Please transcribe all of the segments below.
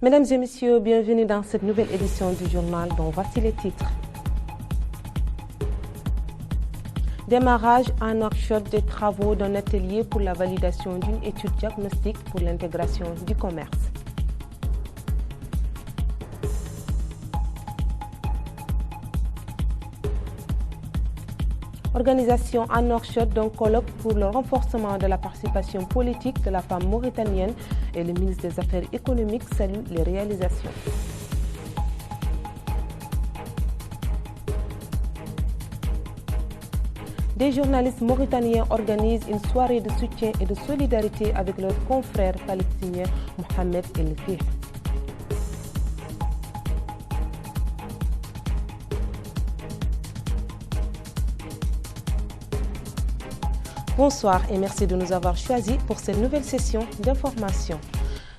Mesdames et messieurs, bienvenue dans cette nouvelle édition du journal dont voici les titres. Démarrage à Nouakchott des travaux d'un atelier pour la validation d'une étude diagnostique pour l'intégration du commerce. Organisation à Nouakchott d'un colloque pour le renforcement de la participation politique de la femme mauritanienne et le ministre des Affaires économiques salue les réalisations. Des journalistes mauritaniens organisent une soirée de soutien et de solidarité avec leurs confrères palestiniens Mohamed El Fih. Bonsoir et merci de nous avoir choisis pour cette nouvelle session d'information.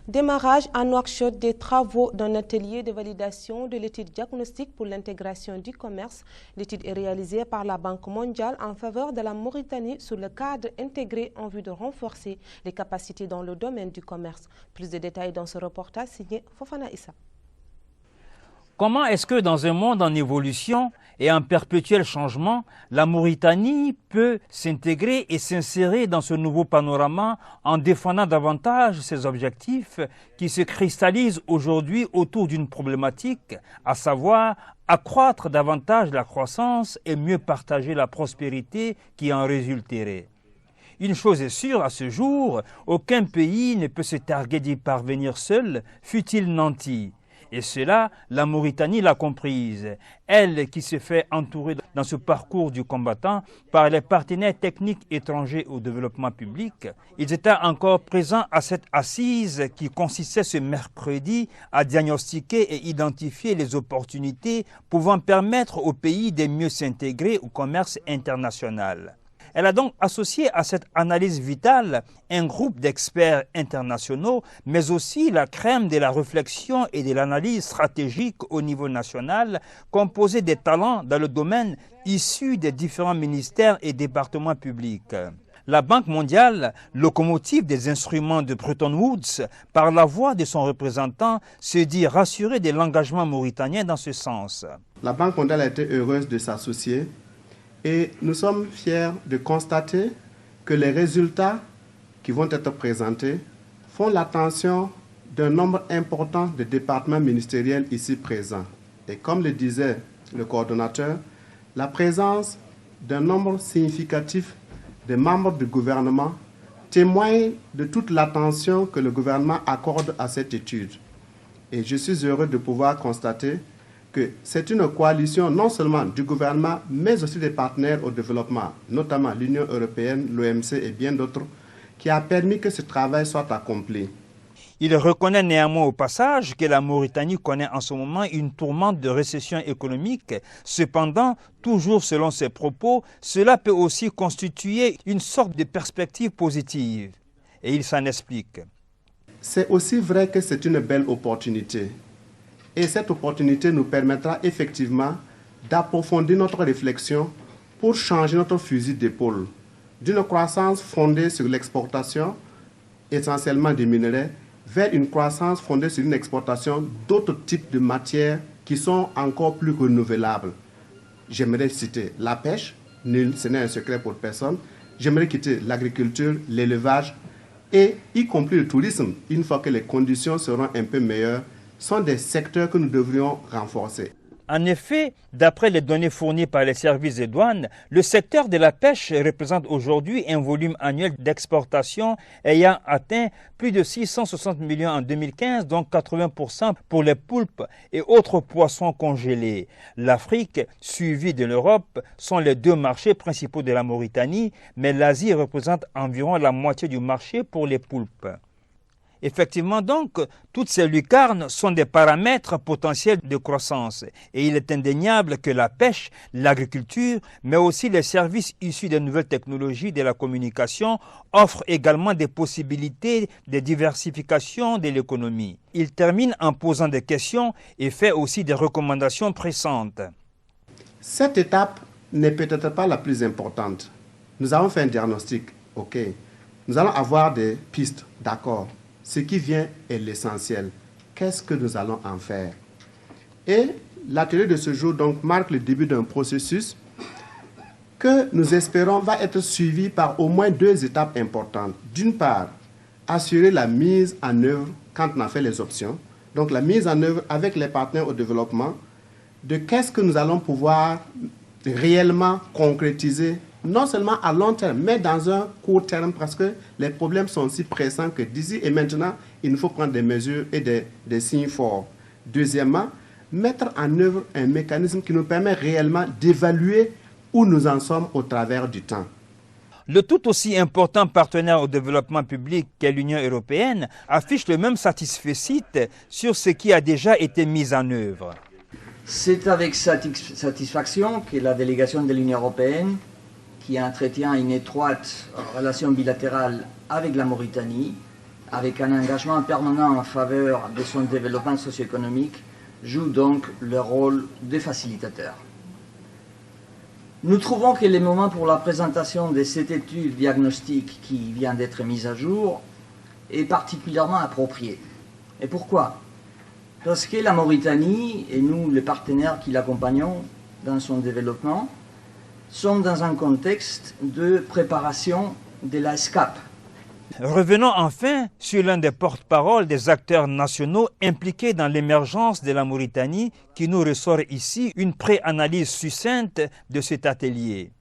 Démarrage à Nouakchott des travaux d'un atelier de validation de l'étude diagnostique pour l'intégration du commerce. L'étude est réalisée par la Banque mondiale en faveur de la Mauritanie sur le cadre intégré en vue de renforcer les capacités dans le domaine du commerce. Plus de détails dans ce reportage signé Fofana Issa. Comment est-ce que dans un monde en évolution et en perpétuel changement, la Mauritanie peut s'intégrer et s'insérer dans ce nouveau panorama en défendant davantage ses objectifs qui se cristallisent aujourd'hui autour d'une problématique, à savoir accroître davantage la croissance et mieux partager la prospérité qui en résulterait. Une chose est sûre, à ce jour, aucun pays ne peut se targuer d'y parvenir seul, fût-il nanti. Et cela, la Mauritanie l'a comprise. Elle qui se fait entourer dans ce parcours du combattant par les partenaires techniques étrangers au développement public. Ils étaient encore présents à cette assise qui consistait ce mercredi à diagnostiquer et identifier les opportunités pouvant permettre au pays de mieux s'intégrer au commerce international. Elle a donc associé à cette analyse vitale un groupe d'experts internationaux, mais aussi la crème de la réflexion et de l'analyse stratégique au niveau national, composé des talents dans le domaine issus des différents ministères et départements publics. La Banque mondiale, locomotive des instruments de Bretton Woods, par la voix de son représentant, se dit rassurée de l'engagement mauritanien dans ce sens. La Banque mondiale a été heureuse de s'associer. Et nous sommes fiers de constater que les résultats qui vont être présentés font l'attention d'un nombre important de départements ministériels ici présents. Et comme le disait le coordonnateur, la présence d'un nombre significatif de membres du gouvernement témoigne de toute l'attention que le gouvernement accorde à cette étude. Et je suis heureux de pouvoir constater que c'est une coalition non seulement du gouvernement, mais aussi des partenaires au développement, notamment l'Union européenne, l'OMC et bien d'autres, qui a permis que ce travail soit accompli. Il reconnaît néanmoins au passage que la Mauritanie connaît en ce moment une tourmente de récession économique. Cependant, toujours selon ses propos, cela peut aussi constituer une sorte de perspective positive. Et il s'en explique. C'est aussi vrai que c'est une belle opportunité. Et cette opportunité nous permettra effectivement d'approfondir notre réflexion pour changer notre fusil d'épaule d'une croissance fondée sur l'exportation, essentiellement des minerais, vers une croissance fondée sur une exportation d'autres types de matières qui sont encore plus renouvelables. J'aimerais citer la pêche, ce n'est un secret pour personne. J'aimerais citer l'agriculture, l'élevage et y compris le tourisme, une fois que les conditions seront un peu meilleures, sont des secteurs que nous devrions renforcer. En effet, d'après les données fournies par les services des douanes, le secteur de la pêche représente aujourd'hui un volume annuel d'exportation ayant atteint plus de 660 millions en 2015, dont 80% pour les poulpes et autres poissons congelés. L'Afrique, suivie de l'Europe, sont les deux marchés principaux de la Mauritanie, mais l'Asie représente environ la moitié du marché pour les poulpes. Effectivement donc, toutes ces lucarnes sont des paramètres potentiels de croissance et il est indéniable que la pêche, l'agriculture, mais aussi les services issus des nouvelles technologies de la communication offrent également des possibilités de diversification de l'économie. Il termine en posant des questions et fait aussi des recommandations pressantes. Cette étape n'est peut-être pas la plus importante. Nous avons fait un diagnostic, ok. Nous allons avoir des pistes, d'accord. Ce qui vient est l'essentiel. qu'est-ce que nous allons en faire? Et l'atelier de ce jour donc marque le début d'un processus que nous espérons va être suivi par au moins 2 étapes importantes. D'une part, assurer la mise en œuvre quand on a fait les options, donc la mise en œuvre avec les partenaires au développement de qu'est-ce que nous allons pouvoir réellement concrétiser, non seulement à long terme, mais dans un court terme, parce que les problèmes sont aussi pressants que d'ici et maintenant, il nous faut prendre des mesures et des signes forts. Deuxièmement, mettre en œuvre un mécanisme qui nous permet réellement d'évaluer où nous en sommes au travers du temps. Le tout aussi important partenaire au développement public qu'est l'Union européenne affiche le même satisfecit sur ce qui a déjà été mis en œuvre. C'est avec satisfaction que la délégation de l'Union européenne, qui entretient une étroite relation bilatérale avec la Mauritanie, avec un engagement permanent en faveur de son développement socio-économique, joue donc le rôle de facilitateur. Nous trouvons que le moment pour la présentation de cette étude diagnostique qui vient d'être mise à jour est particulièrement approprié. Et pourquoi? Parce que la Mauritanie, et nous les partenaires qui l'accompagnons dans son développement, sommes dans un contexte de préparation de la SCAP. Revenons enfin sur l'un des porte-paroles des acteurs nationaux impliqués dans l'émergence de la Mauritanie qui nous ressort ici une pré-analyse succincte de cet atelier.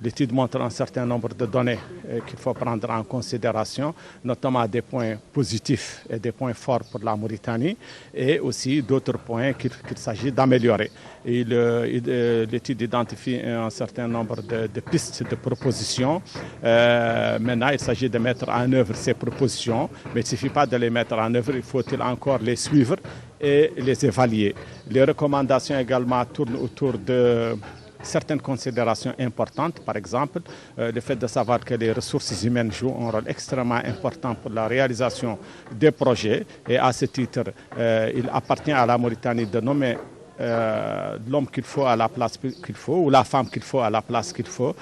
L'étude montre un certain nombre de données qu'il faut prendre en considération, notamment des points positifs et des points forts pour la Mauritanie et aussi d'autres points qu'il s'agit d'améliorer. L'étude identifie un certain nombre de pistes de propositions. Maintenant, il s'agit de mettre en œuvre ces propositions, mais il ne suffit pas de les mettre en œuvre, il faut encore les suivre et les évaluer. Les recommandations également tournent autour de certaines considérations importantes, par exemple le fait de savoir que les ressources humaines jouent un rôle extrêmement important pour la réalisation des projets et à ce titre, il appartient à la Mauritanie de nommer l'homme qu'il faut à la place qu'il faut ou la femme qu'il faut à la place qu'il faut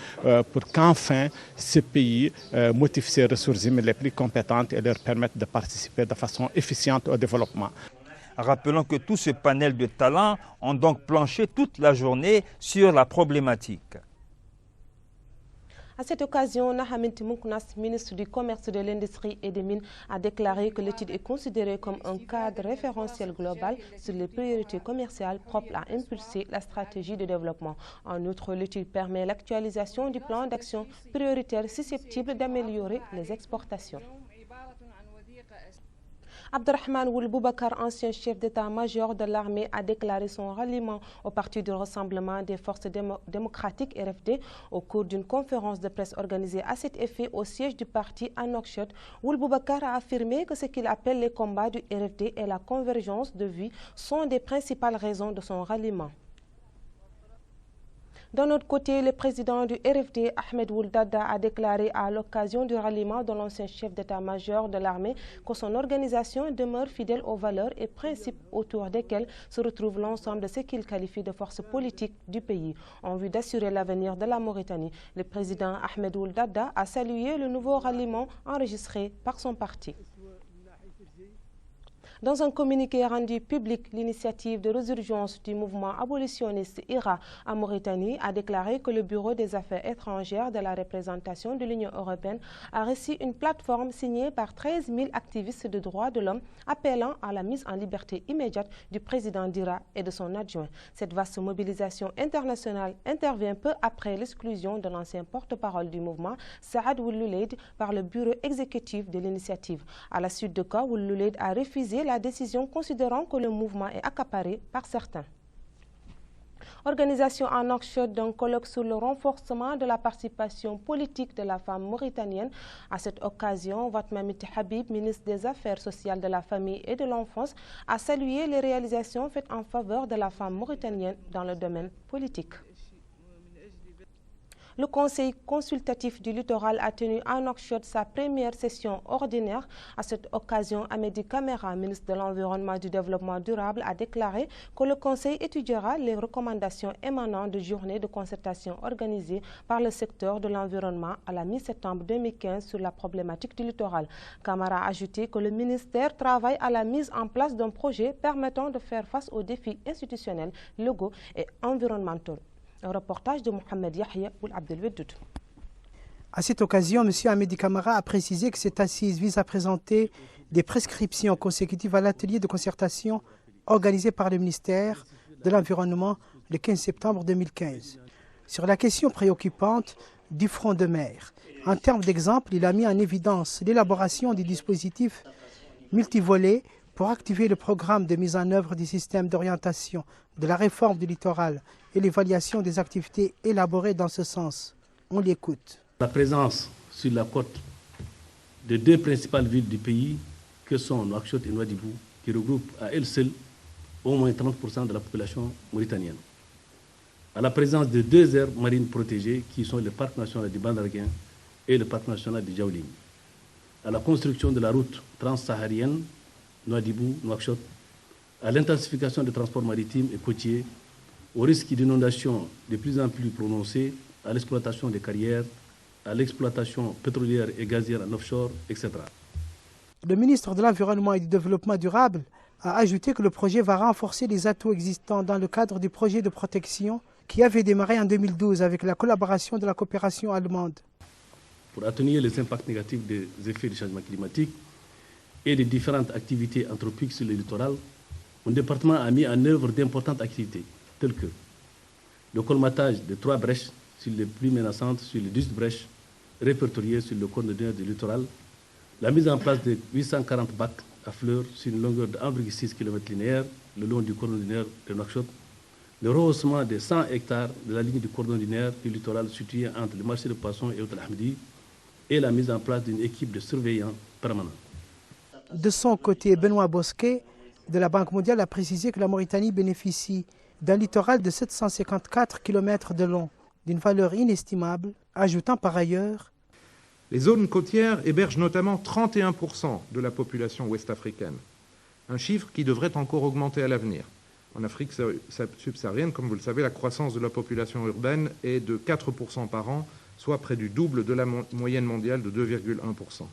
pour qu'enfin ce pays motive ses ressources humaines les plus compétentes et leur permette de participer de façon efficiente au développement. Rappelons que tout ce panel de talents ont donc planché toute la journée sur la problématique. À cette occasion, Nahamin Timoukounas, ministre du Commerce, de l'Industrie et des Mines, a déclaré que l'étude est considérée comme un cadre référentiel global sur les priorités commerciales propres à impulser la stratégie de développement. En outre, l'étude permet l'actualisation du plan d'action prioritaire susceptible d'améliorer les exportations. Abdelrahman Ould Boubacar, ancien chef d'état-major de l'armée, a déclaré son ralliement au Parti du Rassemblement des Forces démocratiques RFD au cours d'une conférence de presse organisée à cet effet au siège du parti à Nouakchott. Ould Boubacar a affirmé que ce qu'il appelle les combats du RFD et la convergence de vues sont des principales raisons de son ralliement. D'un autre côté, le président du RFD, Ahmed Ould Daddah, a déclaré à l'occasion du ralliement de l'ancien chef d'état-major de l'armée que son organisation demeure fidèle aux valeurs et principes autour desquels se retrouve l'ensemble de ce qu'il qualifie de forces politiques du pays. En vue d'assurer l'avenir de la Mauritanie, le président Ahmed Ould Daddah a salué le nouveau ralliement enregistré par son parti. Dans un communiqué rendu public, l'initiative de résurgence du mouvement abolitionniste IRA en Mauritanie a déclaré que le Bureau des affaires étrangères de la représentation de l'Union européenne a reçu une plateforme signée par 13 000 activistes de droits de l'homme appelant à la mise en liberté immédiate du président d'IRA et de son adjoint. Cette vaste mobilisation internationale intervient peu après l'exclusion de l'ancien porte-parole du mouvement, Saad Ould Louleid, par le bureau exécutif de l'initiative. À la suite de quoi, Ould Louleid a refusé la décision considérant que le mouvement est accaparé par certains. Organisation en Nouakchott d'un colloque sur le renforcement de la participation politique de la femme mauritanienne. À cette occasion, Watmamit Habib, ministre des Affaires sociales, de la famille et de l'enfance, a salué les réalisations faites en faveur de la femme mauritanienne dans le domaine politique. Le Conseil consultatif du littoral a tenu à Nouakchott sa première session ordinaire. À cette occasion, Amédi Camara, ministre de l'Environnement et du Développement durable, a déclaré que le Conseil étudiera les recommandations émanant de journées de concertation organisées par le secteur de l'environnement à la mi-septembre 2015 sur la problématique du littoral. Camara a ajouté que le ministère travaille à la mise en place d'un projet permettant de faire face aux défis institutionnels, légaux et environnementaux. Un reportage de Mohamed Yahya ou Abdelwedoud. À cette occasion, M. Amédi Camara a précisé que cette assise vise à présenter des prescriptions consécutives à l'atelier de concertation organisé par le ministère de l'Environnement le 15 septembre 2015. Sur la question préoccupante du front de mer, en termes d'exemple, il a mis en évidence l'élaboration des dispositifs multivolets pour activer le programme de mise en œuvre du système d'orientation de la réforme du littoral et l'évaluation des activités élaborées dans ce sens. On l'écoute. La présence sur la côte de deux principales villes du pays, que sont Nouakchott et Nouadhibou, qui regroupent à elles seules au moins 30% de la population mauritanienne. À la présence de deux aires marines protégées, qui sont le parc national du Bandarguin et le parc national du Djaouling. À la construction de la route transsaharienne Nouadhibou-Nouakchott, à l'intensification des transports maritimes et côtiers, au risque d'inondations de plus en plus prononcées, à l'exploitation des carrières, à l'exploitation pétrolière et gazière en offshore, etc. Le ministre de l'Environnement et du Développement durable a ajouté que le projet va renforcer les atouts existants dans le cadre du projet de protection qui avait démarré en 2012 avec la collaboration de la coopération allemande. Pour atténuer les impacts négatifs des effets du changement climatique et des différentes activités anthropiques sur le littoral, mon département a mis en œuvre d'importantes activités, telles que le colmatage de 3 brèches sur les plus menaçantes sur les 10 brèches répertoriées sur le cordon du littoral, la mise en place de 840 bacs à fleurs sur une longueur de 1,6 km linéaire le long du cordon linéaire de Nouakchott, le rehaussement de 100 hectares de la ligne du cordon linéaire du littoral situé entre le marché de poissons et Oued-el-Ahmedi et la mise en place d'une équipe de surveillants permanents. De son côté, Benoît Bosquet de la Banque mondiale a précisé que la Mauritanie bénéficie d'un littoral de 754 km de long, d'une valeur inestimable, ajoutant par ailleurs: les zones côtières hébergent notamment 31% de la population ouest-africaine, un chiffre qui devrait encore augmenter à l'avenir. En Afrique subsaharienne, comme vous le savez, la croissance de la population urbaine est de 4% par an, soit près du double de la moyenne mondiale de 2,1%.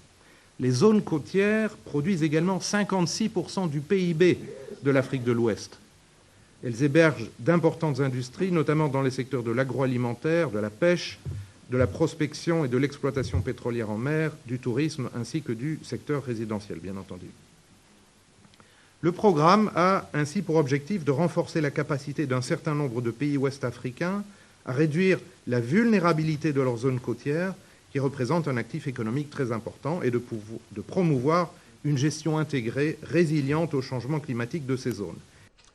Les zones côtières produisent également 56% du PIB de l'Afrique de l'Ouest. Elles hébergent d'importantes industries, notamment dans les secteurs de l'agroalimentaire, de la pêche, de la prospection et de l'exploitation pétrolière en mer, du tourisme ainsi que du secteur résidentiel, bien entendu. Le programme a ainsi pour objectif de renforcer la capacité d'un certain nombre de pays ouest-africains à réduire la vulnérabilité de leurs zones côtières, qui représentent un actif économique très important, et de promouvoir une gestion intégrée, résiliente au changement climatique de ces zones.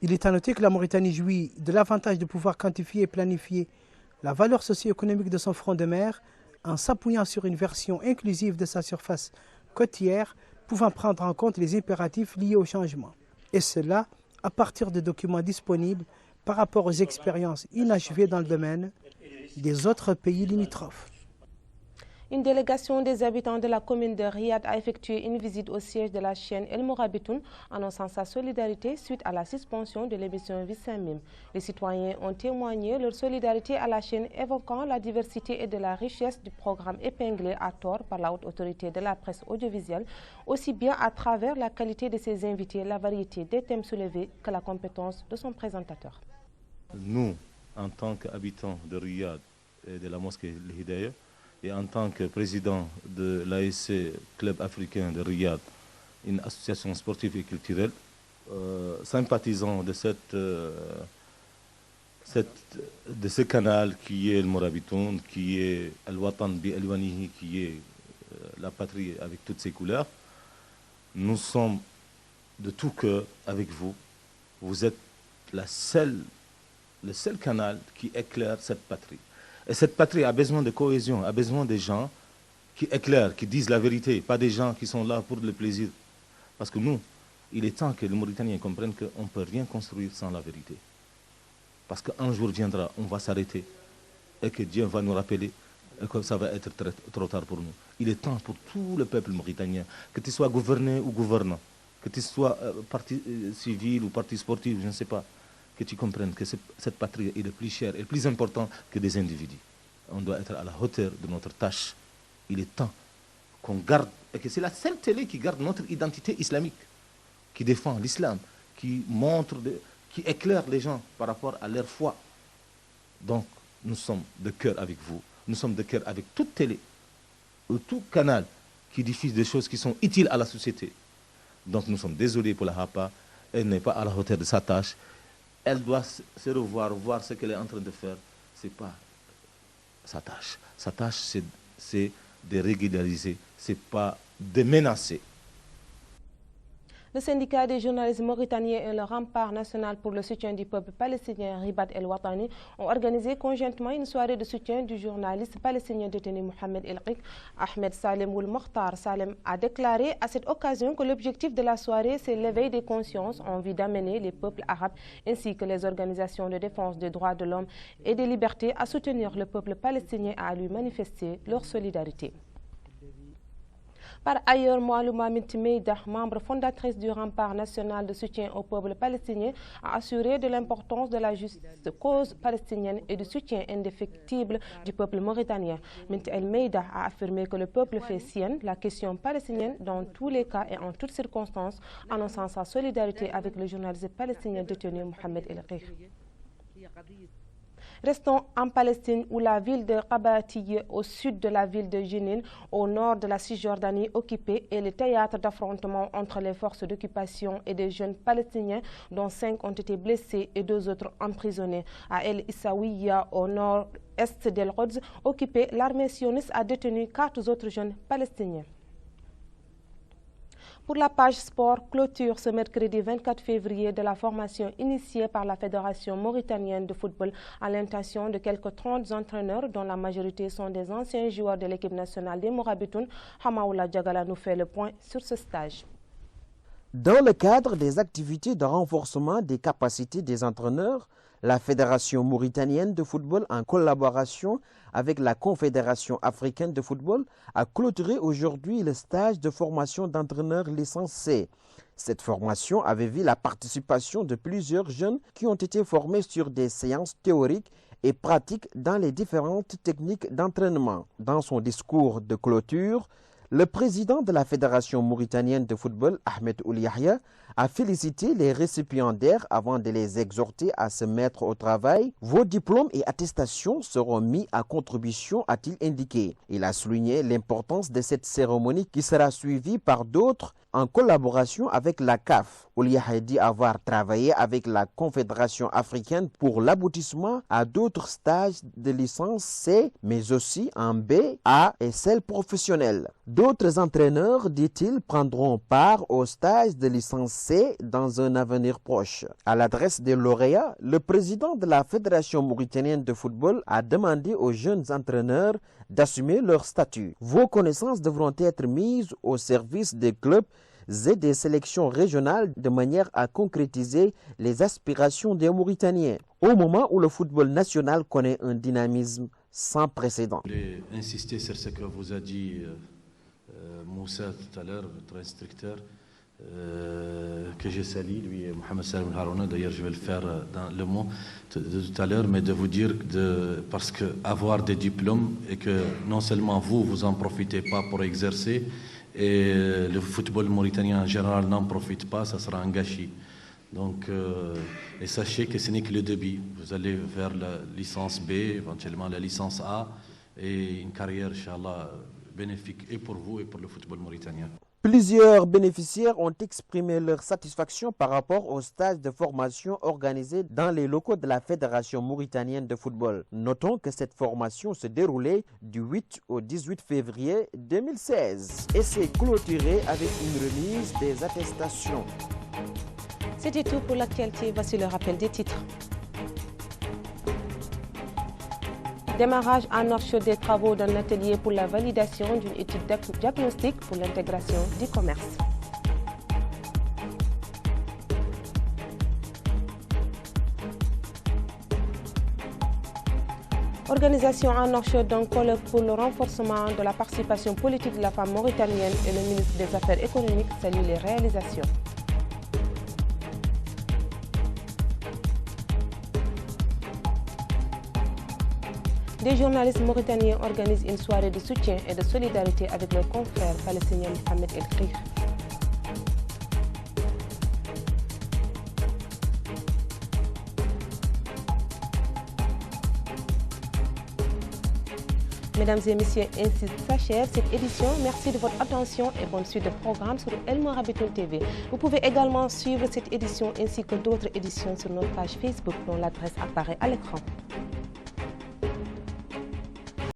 Il est à noter que la Mauritanie jouit de l'avantage de pouvoir quantifier et planifier la valeur socio-économique de son front de mer en s'appuyant sur une version inclusive de sa surface côtière pouvant prendre en compte les impératifs liés au changement. Et cela à partir de documents disponibles par rapport aux expériences inachevées dans le domaine des autres pays limitrophes. Une délégation des habitants de la commune de Riyad a effectué une visite au siège de la chaîne El Morabitoun, annonçant sa solidarité suite à la suspension de l'émission Vissamim. Les citoyens ont témoigné leur solidarité à la chaîne, évoquant la diversité et de la richesse du programme épinglé à tort par la haute autorité de la presse audiovisuelle, aussi bien à travers la qualité de ses invités, la variété des thèmes soulevés que la compétence de son présentateur. Nous, en tant qu'habitants de Riyad et de la mosquée Al-Hidayah, et en tant que président de l'ASC Club africain de Riyad, une association sportive et culturelle, sympathisant de ce canal qui est le Morabitoun, qui est Al-Watan bi Alwanihi, qui est la patrie avec toutes ses couleurs. Nous sommes de tout cœur avec vous. Vous êtes le seul canal qui éclaire cette patrie. Et cette patrie a besoin de cohésion, a besoin des gens qui éclairent, qui disent la vérité, pas des gens qui sont là pour le plaisir. Parce que nous, il est temps que les Mauritaniens comprennent qu'on ne peut rien construire sans la vérité. Parce qu'un jour viendra, on va s'arrêter. et que Dieu va nous rappeler que ça va être trop tard pour nous. Il est temps pour tout le peuple mauritanien, que tu sois gouverné ou gouvernant, que tu sois parti civil ou parti sportif, je ne sais pas, que tu comprennes que cette patrie est le plus cher et le plus important que des individus. On doit être à la hauteur de notre tâche. Il est temps qu'on garde, et que c'est la seule télé qui garde notre identité islamique, qui défend l'islam, qui montre, qui éclaire les gens par rapport à leur foi. Donc, nous sommes de cœur avec vous. Nous sommes de cœur avec toute télé, ou tout canal qui diffuse des choses qui sont utiles à la société. Donc nous sommes désolés pour la HAPA. Elle n'est pas à la hauteur de sa tâche. Elle doit se revoir, voir ce qu'elle est en train de faire. Ce n'est pas sa tâche. Sa tâche, c'est de régulariser, ce n'est pas de menacer. Le syndicat des journalistes mauritaniens et le rempart national pour le soutien du peuple palestinien Ribat El Watani ont organisé conjointement une soirée de soutien du journaliste palestinien détenu Mohamed El-Rik. Ahmed Salem Oul Mokhtar Salem a déclaré à cette occasion que l'objectif de la soirée, c'est l'éveil des consciences en vue d'amener les peuples arabes ainsi que les organisations de défense des droits de l'homme et des libertés à soutenir le peuple palestinien et à lui manifester leur solidarité. Par ailleurs, Moualouma Mintimeida, membre fondatrice du rempart national de soutien au peuple palestinien, a assuré de l'importance de la juste cause palestinienne et du soutien indéfectible du peuple mauritanien. Mint El Meida a affirmé que le peuple fait sienne la question palestinienne dans tous les cas et en toutes circonstances, annonçant sa solidarité avec le journaliste palestinien détenu Mohamed El-Rik. Restons en Palestine où la ville de Qabati, au sud de la ville de Jenin, au nord de la Cisjordanie occupée, est le théâtre d'affrontements entre les forces d'occupation et des jeunes palestiniens dont 5 ont été blessés et 2 autres emprisonnés. À El Issaouia, au nord-est d'El Rhodes, occupée, l'armée sioniste a détenu 4 autres jeunes palestiniens. Pour la page sport, clôture ce mercredi 24 février de la formation initiée par la Fédération mauritanienne de football à l'intention de quelques 30 entraîneurs dont la majorité sont des anciens joueurs de l'équipe nationale des Morabitoun. Hamaoula Diagala nous fait le point sur ce stage. Dans le cadre des activités de renforcement des capacités des entraîneurs, la Fédération mauritanienne de football, en collaboration avec la Confédération africaine de football, a clôturé aujourd'hui le stage de formation d'entraîneurs licenciés. Cette formation avait vu la participation de plusieurs jeunes qui ont été formés sur des séances théoriques et pratiques dans les différentes techniques d'entraînement. Dans son discours de clôture, le président de la Fédération mauritanienne de football, Ahmed Ould Yahya, a félicité les récipiendaires avant de les exhorter à se mettre au travail. Vos diplômes et attestations seront mis à contribution, a-t-il indiqué. Il a souligné l'importance de cette cérémonie qui sera suivie par d'autres en collaboration avec la CAF. Ould Yahya dit avoir travaillé avec la Confédération africaine pour l'aboutissement à d'autres stages de licence C, mais aussi en B, A et celle professionnelle. D'autres entraîneurs, dit-il, prendront part au stage de licence C dans un avenir proche. À l'adresse des lauréats, le président de la Fédération mauritanienne de football a demandé aux jeunes entraîneurs d'assumer leur statut. Vos connaissances devront être mises au service des clubs et des sélections régionales de manière à concrétiser les aspirations des Mauritaniens, au moment où le football national connaît un dynamisme sans précédent. Je voulais insister sur ce que vous a dit Moussa tout à l'heure, votre instructeur, que j'ai sali, lui, Mohamed Salem Harouna. D'ailleurs, je vais le faire dans le mot de tout à l'heure, mais de vous dire parce que avoir des diplômes et que non seulement vous en profitez pas pour exercer, et le football mauritanien en général n'en profite pas, ça sera un gâchis. Donc, et sachez que ce n'est que le début. Vous allez vers la licence B, éventuellement la licence A, et une carrière, Inch'Allah, bénéfique et pour vous et pour le football mauritanien. Plusieurs bénéficiaires ont exprimé leur satisfaction par rapport au stage de formation organisé dans les locaux de la Fédération mauritanienne de football. Notons que cette formation se déroulait du 8 au 18 février 2016 et s'est clôturée avec une remise des attestations. C'était tout pour l'actualité. Voici le rappel des titres. Démarrage à Nouakchott des travaux d'un atelier pour la validation d'une étude diagnostique pour l'intégration du commerce. Organisation en Nouakchott d'un colloque pour le renforcement de la participation politique de la femme mauritanienne et le ministre des Affaires économiques salue les réalisations. Des journalistes mauritaniens organisent une soirée de soutien et de solidarité avec leurs confrères palestiniens Mohamed El Khrir. Mesdames et messieurs, ainsi s'achève cette édition. Merci de votre attention et bonne suite de programmes sur El Mourabitoun TV. Vous pouvez également suivre cette édition ainsi que d'autres éditions sur notre page Facebook dont l'adresse apparaît à l'écran.